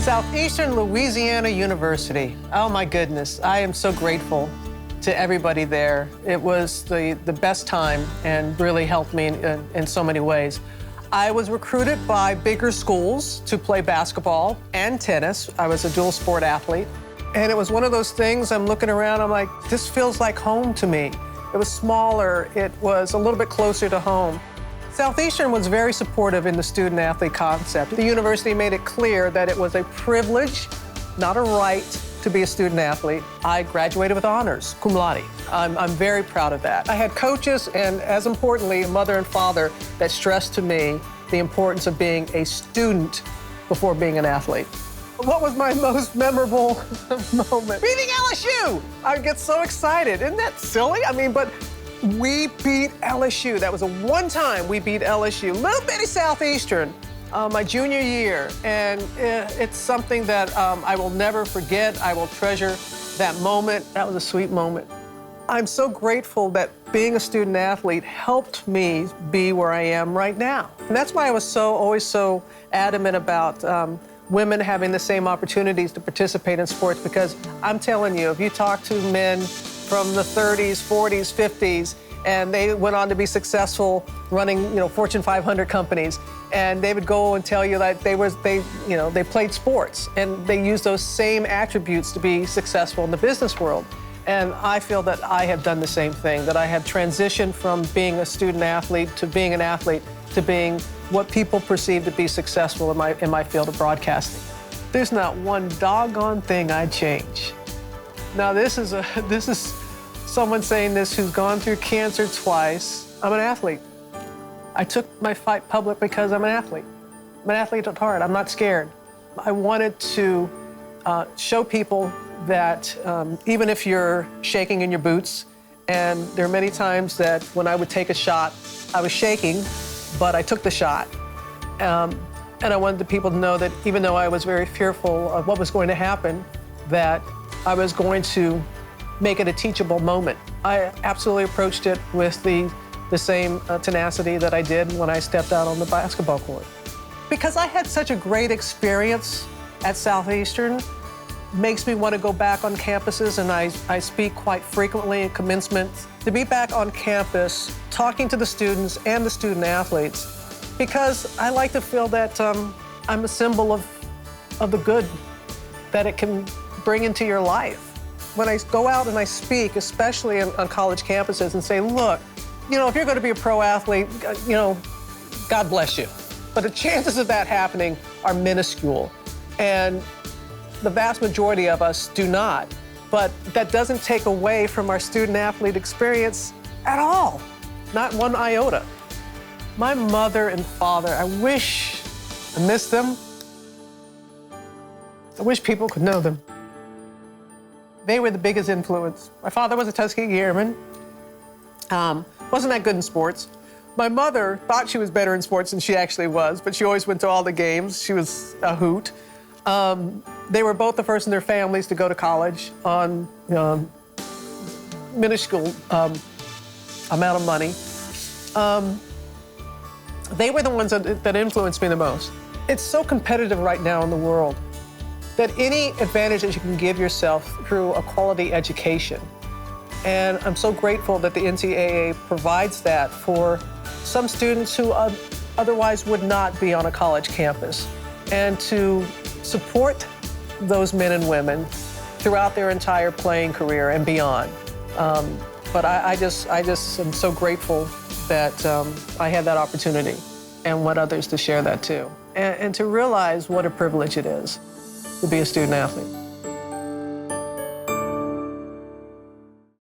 Southeastern Louisiana University. Oh my goodness, I am so grateful to everybody there. It was the best time and really helped me in so many ways. I was recruited by bigger schools to play basketball and tennis. I was a dual sport athlete. And it was one of those things, I'm looking around, I'm like, this feels like home to me. It was smaller, it was a little bit closer to home. Southeastern was very supportive in the student-athlete concept. The university made it clear that it was a privilege, not a right, to be a student-athlete. I graduated with honors, cum laude. I'm very proud of that. I had coaches and, as importantly, a mother and father that stressed to me the importance of being a student before being an athlete. What was my most memorable moment? Beating LSU! I get so excited. Isn't that silly? I mean, but we beat LSU. That was the one time we beat LSU. Little bitty Southeastern, my junior year. And it's something that I will never forget. I will treasure that moment. That was a sweet moment. I'm so grateful that being a student athlete helped me be where I am right now. And that's why I was always so adamant about women having the same opportunities to participate in sports, because I'm telling you, if you talk to men from the 30s, 40s, 50s, and they went on to be successful running, Fortune 500 companies, and they would go and tell you that they played sports and they used those same attributes to be successful in the business world. And I feel that I have done the same thing, that I have transitioned from being a student athlete to being an athlete to being what people perceive to be successful in my field of broadcasting. There's not one doggone thing I'd change. Now, this is someone saying this who's gone through cancer twice. I'm an athlete. I took my fight public because I'm an athlete. I'm an athlete at heart. I'm not scared. I wanted to show people that even if you're shaking in your boots, and there are many times that when I would take a shot, I was shaking, but I took the shot. And I wanted the people to know that even though I was very fearful of what was going to happen, that I was going to make it a teachable moment. I absolutely approached it with the same tenacity that I did when I stepped out on the basketball court. Because I had such a great experience at Southeastern, makes me want to go back on campuses, and I speak quite frequently at commencement. To be back on campus, talking to the students and the student athletes, because I like to feel that I'm a symbol of the good that it can bring into your life. When I go out and I speak, especially on college campuses, and say, look, if you're going to be a pro athlete, God bless you. But the chances of that happening are minuscule. And the vast majority of us do not. But that doesn't take away from our student-athlete experience at all, not one iota. My mother and father, I miss them. I wish people could know them. They were the biggest influence. My father was a Tuskegee Airman. Wasn't that good in sports. My mother thought she was better in sports than she actually was, but she always went to all the games. She was a hoot. They were both the first in their families to go to college on minuscule amount of money. They were the ones that influenced me the most. It's so competitive right now in the world that any advantage that you can give yourself through a quality education. And I'm so grateful that the NCAA provides that for some students who otherwise would not be on a college campus, and to support those men and women throughout their entire playing career and beyond. But I just am so grateful that I had that opportunity and want others to share that too. And to realize what a privilege it is to be a student athlete.